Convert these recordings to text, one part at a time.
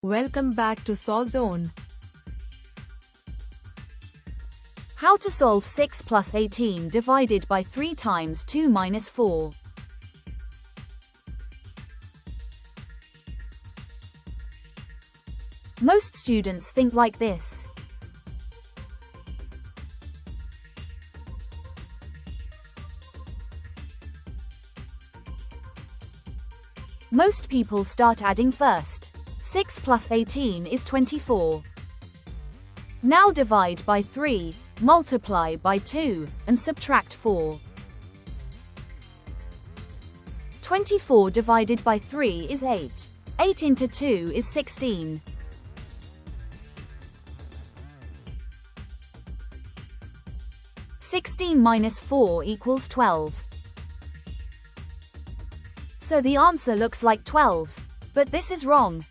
Welcome back to Solve Zone. How to solve 6 plus 18 divided by 3 times 2 minus 4. Most students think like this. Most people start adding first. 6 plus 18 is 24. Now divide by 3, multiply by 2, and subtract 4. 24 divided by 3 is 8. 8 into 2 is 16. 16 minus 4 equals 12. So the answer looks like 12. But this is wrong.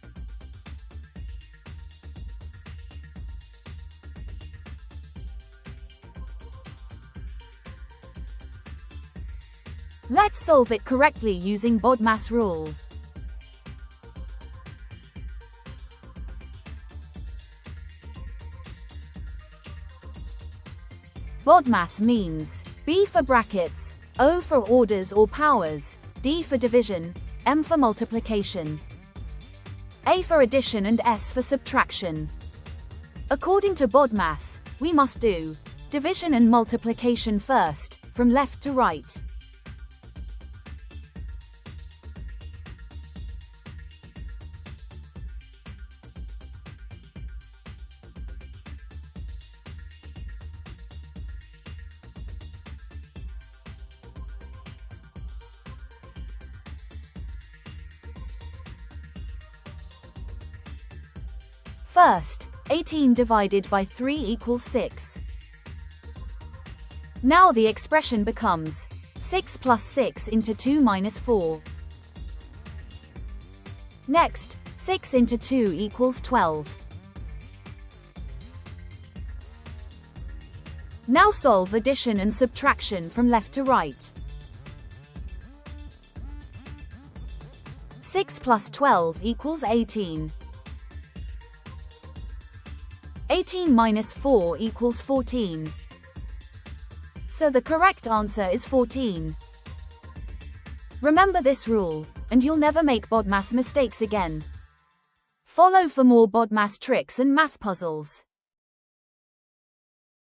Let's solve it correctly using BODMAS rule. BODMAS means B for brackets, O for orders or powers, D for division, M for multiplication, A for addition and S for subtraction. According to BODMAS, we must do division and multiplication first, from left to right. First, 18 divided by 3 equals 6. Now the expression becomes 6 plus 6 into 2 minus 4. Next, 6 into 2 equals 12. Now solve addition and subtraction from left to right. 6 plus 12 equals 18. 18 minus 4 equals 14. So the correct answer is 14. Remember this rule, and you'll never make BODMAS mistakes again. Follow for more BODMAS tricks and math puzzles.